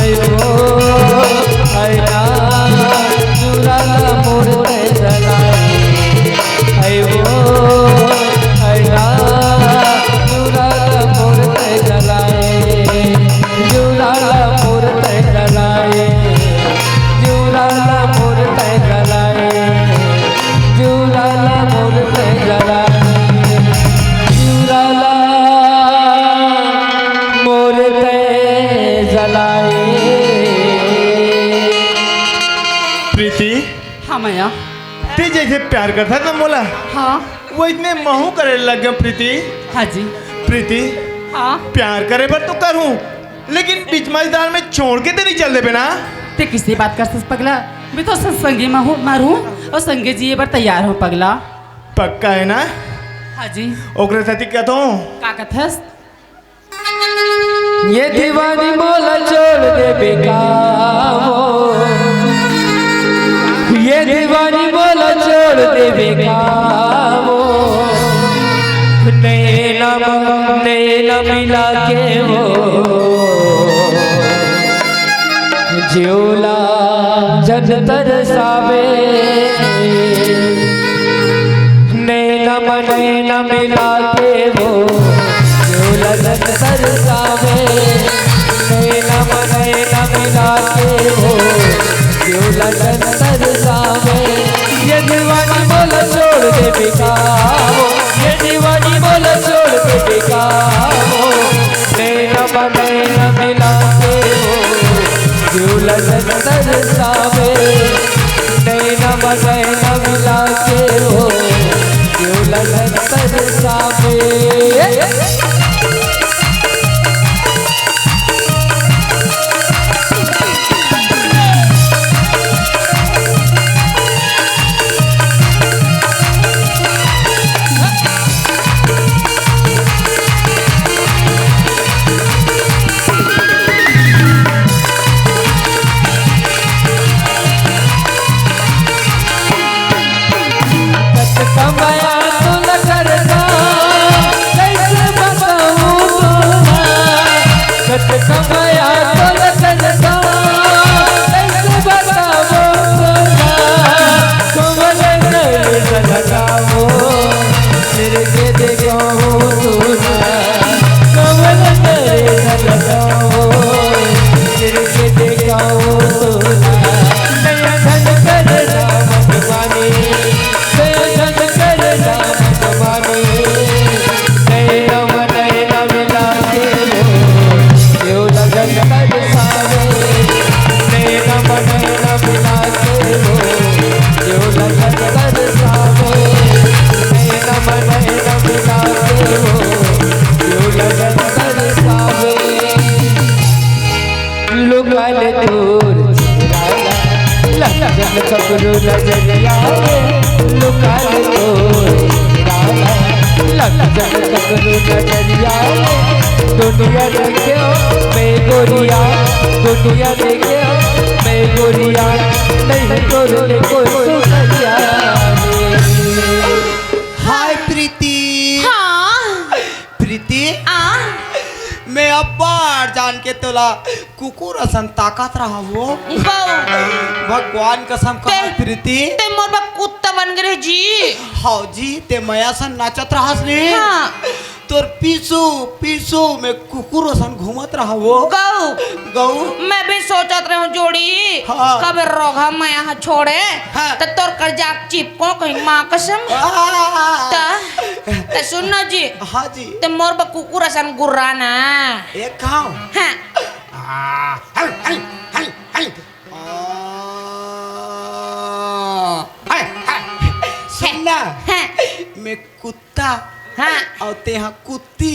आयो आया जुराला मोर ते जलाए आयो आया जुराला मोर ते जलाए जुराला मोर ते जलाए जुराला मोर ते जलाए जुराला मोर ते जलाए जुराला मोर ते जलाए। प्रीति हाँ मैया ते जैसे प्यार करता था मोला हाँ वो इतने महू करे लग गए प्रीति। हाँ जी प्रीति हाँ प्यार करे पर तो करूं लेकिन बीच मझदार में छोड़ के तो नहीं चल दे बिना। ते किससे बात कर सस पगला मैं तो सत्संगी में हूँ मारूँ और संगे जी ये बार तैयार हो पगला। पक्का है ना? हाँ जी ओकरे साथी कहता हूँ का कथस ये दीवानी मोला छोड़ दे बेकावो ये दीवानी मोला छोड़ दे बेकावो नैना मिला के वो जियोला जन तरसावे नैना मिला के वो जियोला जन तरसावे नैना मिला के वो जियोला जन तरसावे ये दीवानी मोला छोड़ दे बेकावो ये दीवानी मोला छोड़ दे बेकावो नैना मिला के वो जियोला जन तरसावे नैना मिला के वो जियोला जन तरसावे। कमाया तो न करता कैसे बताऊं कत कमाया तो न करता कैसे बताऊं कमल कर लगाओ मेरे के देखो कमल कर लगाओ मेरे के देखो नया धन कर भगवानी लुगाले दूर कबरू नजरिया लुगाले दूर कबरू नजरिया दुनिया देखो मैं गोरिया दुनिया देखो मैं गोरिया नहीं गोरे कोई सुनिया। हाय प्रीति हाँ प्रीति आ मैं अब बार जान के तोला कुकुर असन ताकत रहा वो भगवान कसम का प्रीति ते मोर बा कुत्ता बन गए जी। हाँ जी ते मया सन नाचत रहस रे हाँ तोर पीछू पीछू में कुकुर असन घूमत रहा वो गौ गऊ मैं भी सोचत रहा हूँ जोड़ी हाँ। कब रोगा मैं यहाँ छोड़े हाँ। तो तोर कर जाक चिपको कहीं माँ कसम ते सुनना जी हाँ जी ते मोर बा कुकुर असन गुर्राना एक खाओ हाँ सुनना हाँ मैं कुत्ता हाँ और तेहा कुत्ती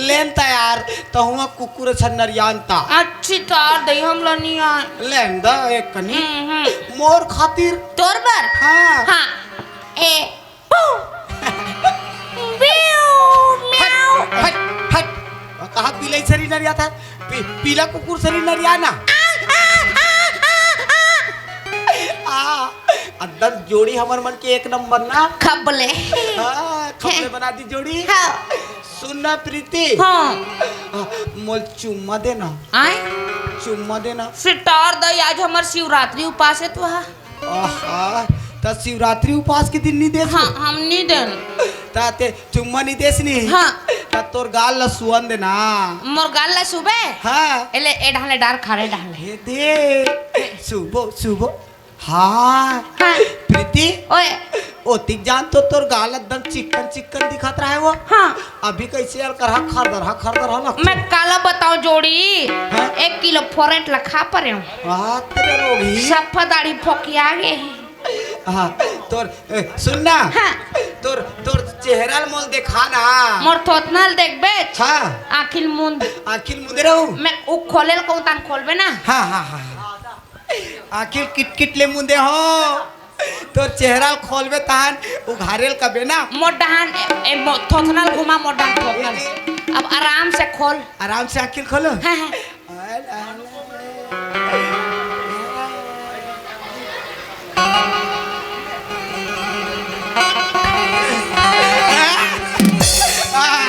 लेन तैयार तो हुआ कुकुर छन्नरियानता अच्छी तार दही हम लनिया लेन दा एक कनी मोर खातिर तोर पर हाँ हाँ ए पू बिऊ म्याऊ हट हट कहा पीला शरीर नरिया था पीला कुकुर शरीर नरियाना अंदर जोड़ी हमर मन के एक नंबर ना खबले खपले बना दी जोड़ी हाँ सुनना प्रीति हाँ मोल चुम्मा देना आए चुम्मा देना। सितार दई आज हमार शिवरात्रि उपास है तो आहा त शिवरात्रि उपास के दिन नहीं देस। हाँ हम नहीं देन ताते चुम्मा नहीं देस नहीं। हाँ त तोर गाल ल सुवन देना। मोर गाल ला सुबह हाँ एले ए ढाले डार खारे ढाले हे दे सुबह सुबह। हाँ हाँ प्रीति ओए ओ तिक जान तो तोर गाल एकदम चिकन चिकन दिखत रहा है वो। हाँ अभी कैसे यार करहा खरदर हो ना। मैं काला बताऊं जोड़ी हाँ? 1 किलो फोरेट लखा पर हूँ हाँ तेरे लोगी। सफा दाढ़ी फोकिया गए हाँ तोर सुनना। हाँ तोर तोर चेहरा मोल देखा ना। मोर थोतनाल देख बे हाँ आखिल मुंद आखिर मुदे रहू। मैं उ खोलेल को तान खोलबे ना हाँ हाँ हाँ आखिर किट ले मुदे हो। तोर चेहरा खोलबे तान उघारेल कबे ना। मोर डहान थोतनाल घुमा मोर डहान थोतनाल अब आराम से खोल आराम से आखिर खोलो। हाँ हाँ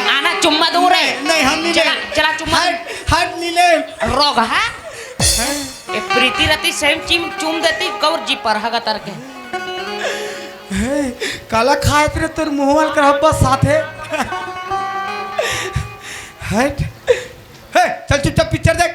आना चुम्मा दूर है नहीं हम नहीं चला ले। चला चुम्मा हट हट नीले। रोग है ए प्रीति रती सेम चुम देती गौर जी पर हगा तर के काला खाए तेरे तोर मुंह वाल कर बस साथे। हट हे चल चुपचाप पिक्चर देख।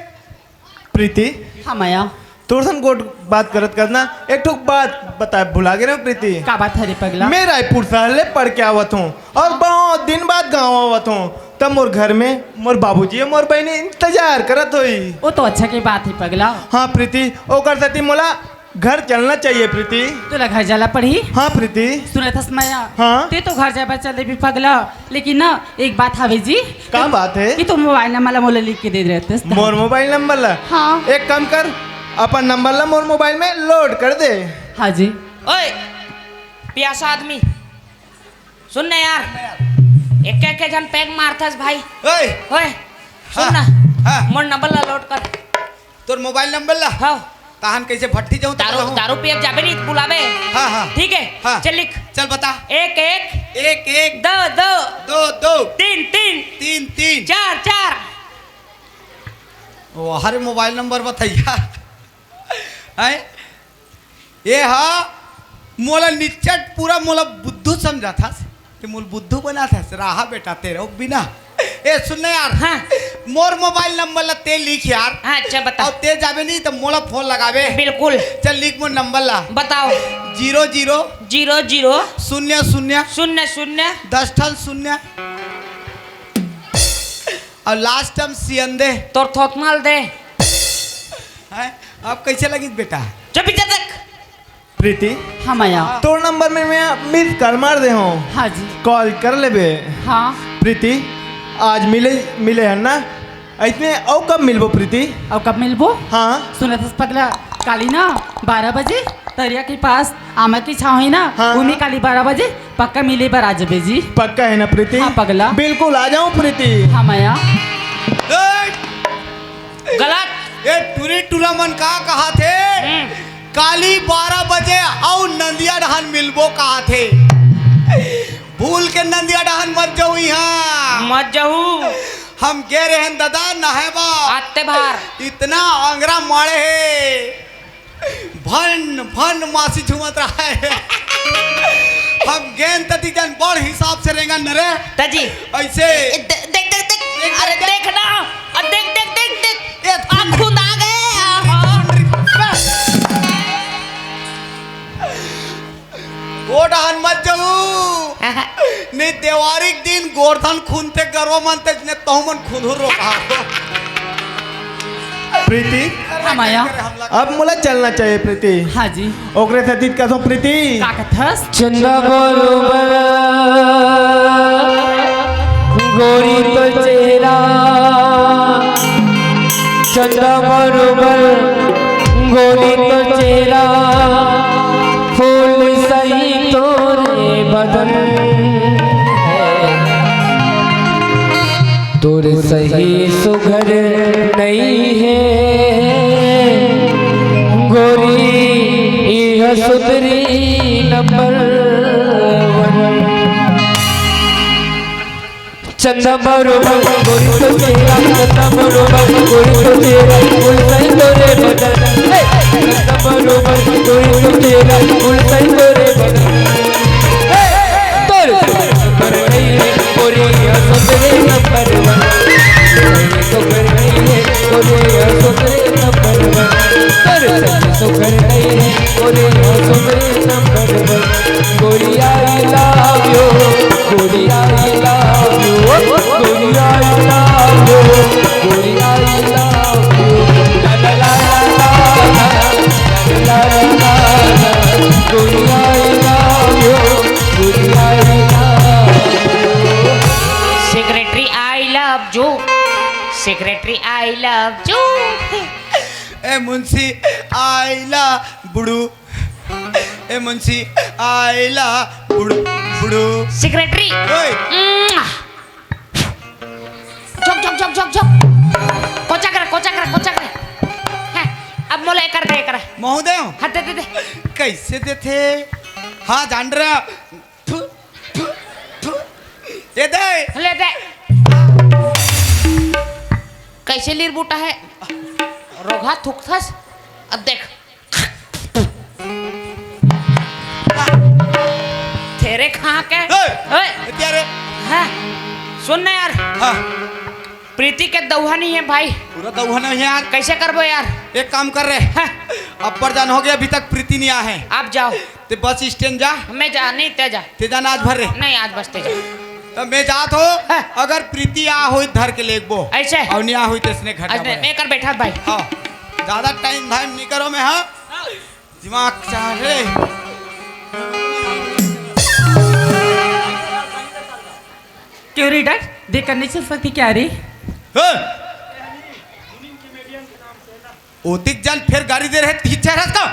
प्रीति हाँ माया तोर सन गोट बात करत करना एक ठोक बात बता भुला गए प्रीति। का बात है रे पगला। मैं रायपुर शहर ले पढ़ के आवत हूँ और बहुत दिन बाद गाँव आवत हूँ तब मोर घर में मोर बाबूजी और मोर बहनी इंतजार करत होई। वो तो अच्छा की बात है पगला। हाँ प्रीति ओकर सती मोला घर चलना चाहिए प्रीति। तोला घर जाला पड़ी। हाँ प्रीति सुनत हस माया। हाँ? ते तो घर जाबा चले भी पगला लेकिन ना एक बात हवे जी का बात है? कि तुम मोबाइल नंबर मोला लिख के दे रहते मोर मोबाइल नंबर ला। हाँ। एक काम कर अपन नंबर ला मोर मोबाइल में लोड कर दे। हाँ जी ओए प्यासा आदमी सुन ना यार एक एक जन पैग मारथस भाई ओए ओए सुन ना हाँ। मोर नंबर ला लोड कर तोर मोबाइल नंबर ला। हाँ ताहन कैसे भट्टी जाऊं दारू दारू पिए जाबे नहीं बुलावे हाँ हाँ ठीक है हाँ। चल लिख चल बता। एक एक एक एक दो दो दो दो तीन तीन तीन तीन चार चार वो हर मोबाइल नंबर बताइया है ये हा मोला निचट पूरा मोला बुद्धू समझा था ते मोल बुद्धू बना था राहा बेटा तेरे बिना। ए सुन यार हाँ। मोर मोबाइल नंबर ला ते लिख यार। हाँ अच्छा बता और ते जाबे नहीं तो मोला फोन लगावे। बिल्कुल चल लिख मोर नंबर ला। बताओ 00 जीरो जीरो 00 शून्य शून्य 10 ठन 0 और लास्ट टाइम सियंदे तोर थोतमाल दे है। अब कैसे लगी बेटा। जब इधर तक प्रीति हाँ माया तोर नंबर में मैं मिस कॉल मार दे हूँ हाँ जी कॉल कर लेबे। हाँ प्रीति आज मिले है ना इतने और कब मिलबो प्रीति। और कब मिलबो। हाँ सुनत हस पगला काली ना 12 बजे तरिया के पास आमा की छाव है ना हाँ। उन्हीं काली 12 बजे पक्का मिले बर आ जबे जी। पक्का है ना प्रीति। हाँ, पगला। बिल्कुल आ जाऊँ प्रीति। हाँ माया गलत ये टूरी टूरा मन का कहा थे काली 12 बजे और नंदिया डहान मिलबो कहा थे। भूल के नंदिया डहान मत जाऊ यहाँ। मत जाऊ हम गे रहे हैं दादा नहेबा आते बाहर इतना आंगरा मारे है भन भन मासी झूमत रहा है। हम गेंद तती जन बड़ हिसाब से रहेंगे नरे ताजी ऐसे देख देख देख अरे देखना और देख देख देख देख ये आँख खुद आ गए वो डहान मत जाऊ नहीं देवारिक दिन गोरधन खूनते गर्व मनते ने तो मन खुदुर रोका। प्रीति हाँ माया अब मुला चलना चाहिए प्रीति। हाँ जी ओकरे सतीत कसो प्रीति। का कथस चंदा बरोबर गोरी तो चेहरा चंदा बरोबर गोरी तो चेहरा फूल सही तोरे बदन तोरे सही सुघर नहीं है गोरी यह सुधरी नंबर 1 चंदा बरोबर गोरी तो तेरा चंदा बरोबर गोरी तो तेरा फूल सही सेक्रेटरी आई लव यू। ए मुंशी आइला बुड़ू, ए मुंशी आइला बुड़ू बुड़ू। सेक्रेटरी ओए झक झक झक झक झक कोचा कर हैं, अब मोले कर दे कर महोदय हाथ दे दे। कैसे देते? हाँ जान रहा। थु, थु, थु। ये दे। ले दे। कैसे लीर बूटा है रोगा थुकथस। अब देख तेरे कहाँ के ओए तेरे हाँ सुन ना यार, हाँ प्रीति के दौहा नहीं है भाई, पूरा दौहा नहीं है यार। कैसे करबो यार? एक काम कर रहे हाँ, अपर जान हो गया, अभी तक प्रीति नहीं आ है। आप जाओ। ते बस स्टैंड जा, मैं जा नहीं ते जा। ते जाना आज भर रे। नहीं आज बस ते जा। तो मैं जात हो, अगर प्रीति आ हुई धर के लेगबो ऐसे और नहीं आ हुई तो इसने घटा आज मैं कर बैठा भाई। हाँ ज्यादा टाइम धाइम नहीं करो मैं। हाँ दिमाग चाह रे। क्यों रे डर देख करनी चल सकती क्या रे? ओतिक जान फिर गाड़ी दे रहे तीन का।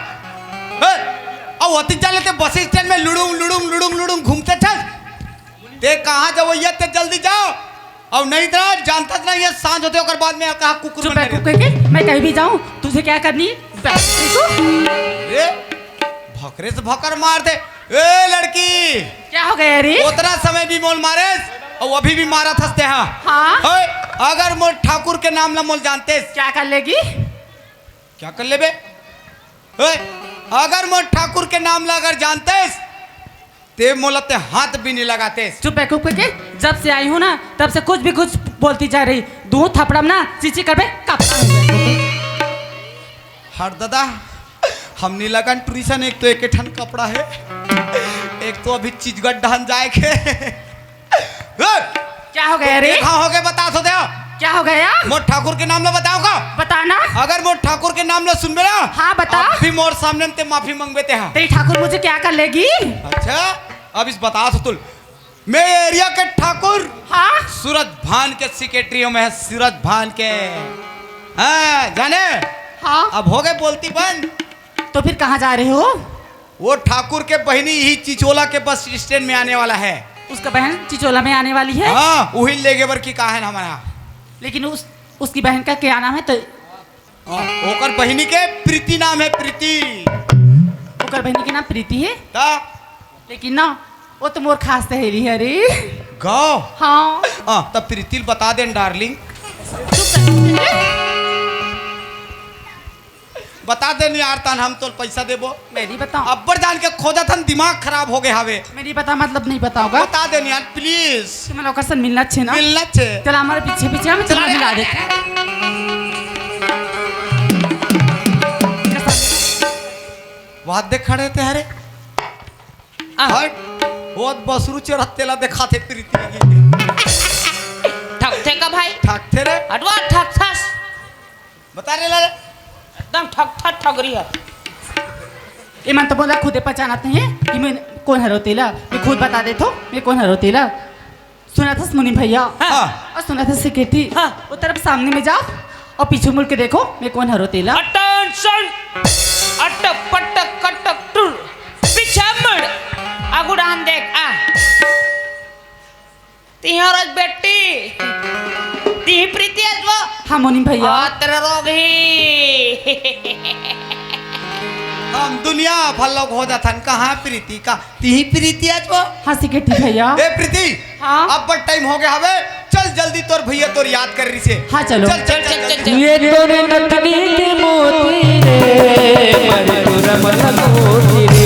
और ओतिक जान लेते बस स्टैंड में लुड़ुम लुड़ुम लुड़ुम लुड़ुम घूमते चल। ते कहाँ जाओ ये ते जल्दी जाओ, और नहीं तो जानता नहीं है सांझ होते होकर बाद में कहा कुकुर चुप बन है गए। के मैं कहीं भी जाऊं तुझे क्या करनी? ए भकरे से भकर मार दे। ए लड़की क्या हो गया रे? उतना समय भी मोल मारे और अभी भी मारा थसते। हाँ हाँ ओए, अगर मोल ठाकुर के नाम ला मोल जानते क्या कर लेगी? क्या कर ले बे? ओए, अगर मोल ठाकुर के नाम ला अगर जानते ते मोलते हाथ भी नहीं लगाते। चुप है के जब से आई हूँ ना तब से कुछ भी कुछ बोलती जा रही। दो थपड़म ना चीची कर बे कब हर दादा हमने लगन ट्यूशन, एक तो एक ठन कपड़ा है, एक तो अभी चीज गड्ढन जाए के। क्या हो गया रे? कहाँ हो गए बता तो दे। क्या हो गया? मोर ठाकुर के नाम ला बताओगा? बताना। अगर मोर ठाकुर के नाम ला सुन बेला हाँ बता। अभी मोर सामने में ते माफी मांगबेते हैं। तेरी ठाकुर मुझे क्या कर लेगी? अच्छा अब इस बता तो तुल, मैं एरिया के ठाकुर हाँ सूरज भान के सेक्रेटरी में है। सूरज भान के हाँ जाने। हाँ अब हो गए बोलती बंद। तो फिर कहाँ जा रहे हो? वो ठाकुर के बहनी ही चिचोला के बस स्टैंड में आने वाला है। उसका बहन चिचोला में आने वाली है। हाँ वही लेगे बर की कहा है हमारा। लेकिन उसकी बहन का क्या नाम है? तो ओकर बहनी के प्रीति नाम है। प्रीति ओकर बहनी के नाम प्रीति है। ता लेकिन ना वो तो मोर खास सहेली है रे। गाओ हाँ तब प्रीति बता दे डार्लिंग। बता दे नहीं यार तान हम तो पैसा देबो। मैं नहीं बताऊँ। अब्बर जान के खोजा था दिमाग खराब हो गए हवे। मैं नहीं बता मतलब नहीं बताऊंगा। बता दे नहीं यार प्लीज। तुम्हें लोग से मिलना अच्छे ना। मिलना छे। चल हमारे पीछे पीछे हम चला मिला दे। वहां देख खड़े थे हरे हट बहुत बसरू चरहतेला दिखाते प्रीति ठग थे का भाई? ठग थे रे। हटवा ठग थस बता रे ला रे। एकदम ठग ठग रही है। ये मन तो बोला खुदे पहचानाते हैं कि मैं कौन हरो तेला। मैं खुद बता दे तो मैं कौन हरो तेला। सुना था मुनि भैया और सुना था सेक्रेटरी। वो तरफ सामने में जाओ और पीछे मुड़ के देखो मैं कौन हरो तेला। अटेंशन अटक पटक कटक टुर पीछे मुड़ आगुड़ान देख आ तिहरज बेटी ती प्रीति अजवा। हाँ मुनि भैया तेरा रोग ही हम दुनिया भर लोग हो जाता कहाँ प्रीति का ती प्रीति आज वो। हाँ सेक्रेटरी भैया। ए प्रीति हाँ अब बट टाइम हो गया हवे चल जल्दी तोर भैया तोर याद कर रही से। हाँ चलो। चल चल चल, चल, चल। ये तोरे नथनी के मोती रे मरे तोरा मन मोती रे।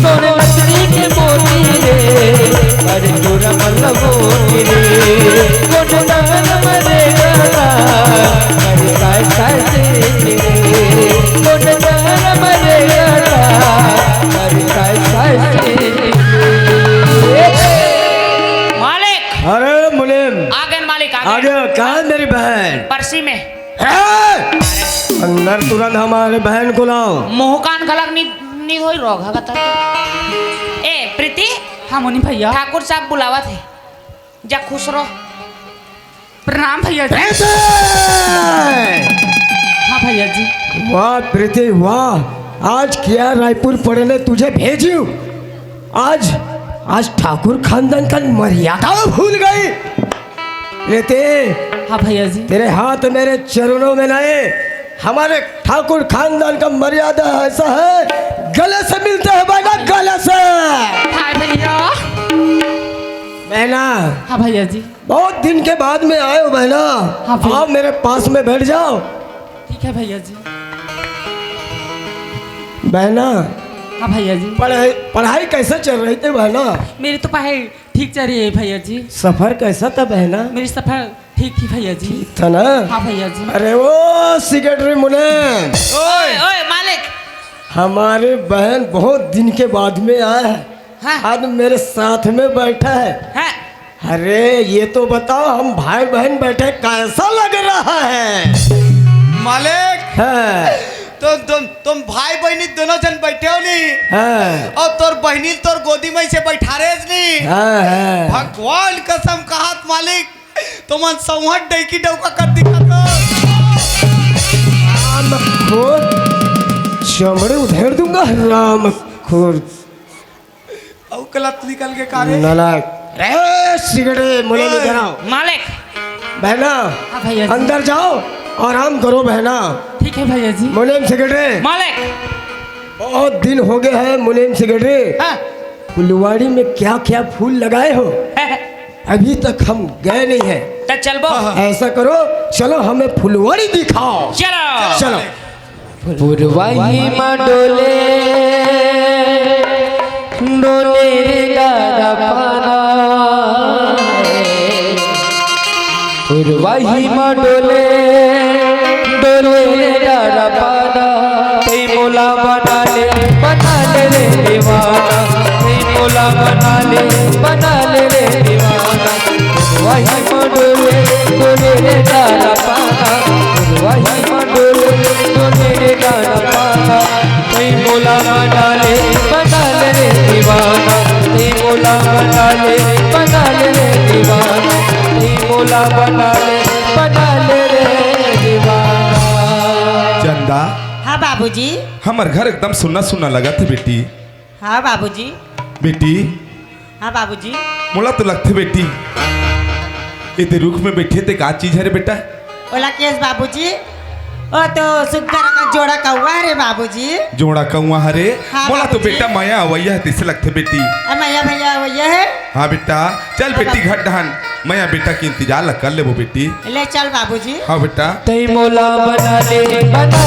तोरे नथनी के मोती रे मरे तोरा मन मोती रे। कोन दान मरे गाना मरे काय काय से रे। कोन दान मरे गाना मरे काय काय से मालिक। अरे मुलिम आगे मालिक आगे आगे कहाँ है मेरी बहन? पर्सी में अंदर तुरंत हमारे बहन को लाओ। मुंह कान गलक नहीं होई रोग है बता। ए प्रीति हाँ मुनि भैया। ठाकुर साहब बुलावा थे जा खुश रहो। प्रणाम भैया जी। प्रीति! हाँ भैया जी। वाह प्रीति वाह, आज क्या रायपुर पढ़ने तुझे भेजी। आज ठाकुर खानदान का मर्यादा भूल गई। प्रीति, हाँ भैया जी। तेरे हाथ मेरे चरणों में लाए। हमारे ठाकुर खानदान का मर्यादा ऐसा है, गले से मिलते हैं बहना, गले से। हाँ भैया। बहना, हाँ भैया जी। बहुत दिन के बाद में आए हो बहना। हाँ भैया। आओ मेरे पास में बैठ जाओ। ठीक है भैया जी। बहना, हाँ भैया जी। पढ़ाई कैसे चल रही थी बहना? मेरी तो पढ़ाई ठीक चल रही है भैया जी। सफर कैसा था बहना? मेरी सफर ठीक थी भैया जी। था ना? हाँ भैया जी। अरे वो सेक्रेटरी मुनीम, ओए ओए मालिक। हमारे बहन बहुत दिन के बाद में आया है। हाँ। आज मेरे साथ में बैठा है। हाँ। अरे ये तो बताओ, हम भाई बहन बैठे कैसा लग रहा है? मालिक, हाँ, तुम भाई बहनी दोनों जन बैठे हो नहीं, हाँ, और तोर बहनी तोर गोदी में से बैठा रहे नहीं। हाँ, हाँ। भगवान कसम कहत मालिक, तुम संहट डैकी डौका कर दिखत हो। राम खोर, चमड़े उधेड़ दूंगा राम खोर। औ गलत निकल के कारे। नालायक। रे सिगड़े मुने में गिराओ। मालिक। बहना, हाँ भैया जी। अंदर जाओ, आराम करो बहना। ठीक है भैया जी। मुनीम सेक्रेटरी, मालिक। बहुत दिन हो गए हैं मुनीम सेक्रेटरी। हाँ। फुलवाड़ी में क्या क्या फूल लगाए हो? अभी तक हम गए नहीं है। तो चलबो। ऐसा करो, चलो हमें फुलवाड़ी दिखाओ। चलो। चलो। पुरवाही मंडोले डोले दादा पाना, पुरवाही मंडोले डोले दादा पाना, कई मोला बना ले रे दीवाना, कई मोला बना ले रे दीवाना। पुरवाही मंडोले डोले दादा पाना, पुरवाही मंडोले डोले दादा पाना, कई मोला बना ले रे दीवाना, कई मोला बना ले रे दीवाना, कई मोला बना ले रे दीवाना। चंदा, हाँ बाबूजी। हमार घर एकदम सुन्ना सुन्ना लगा थे बेटी। हाँ बाबूजी। बेटी, हाँ बाबूजी। मोला तो लगते बेटी इतने रुख में बैठे थे, का चीज है रे बेटा? ओला केस बाबूजी, ओ तो सुग्गा का जोड़ा कौवा रे बाबूजी। जोड़ा कौआ हरे। हाँ, मोला तो बाबूजी। बेटा माया अवैया है, तिसे लगते बेटी। मैया भैया ये है। हाँ बेटा, चल हाँ, बेटी बाबू। घर डहान मैया बेटा की इंतजार कर ले वो बेटी। ले चल बाबूजी। हाँ बेटा। कई मोला बना ले रे दीवाना,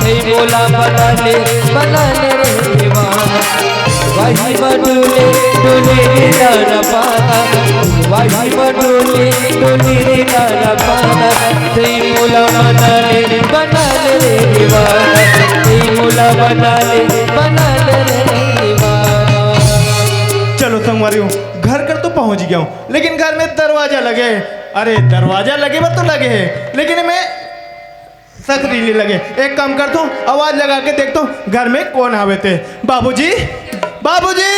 कई मोला बना ले रे दीवाना। वही बडोले डोले दाना पाना, वही बडोले डोले दाना पाना, कई मोला बना ले रे दीवाना, कई मोला बना ले रे दीवाना। चलो संगवारियों, घर कर तो पहुंच गया हूँ, लेकिन घर में दरवाजा लगे। अरे दरवाजा लगे बा तो लगे है, लेकिन मैं सकरीली लगे। एक काम करता हूँ, आवाज लगा के देखता हूँ घर में कौन आवे थे। बाबूजी, बाबूजी,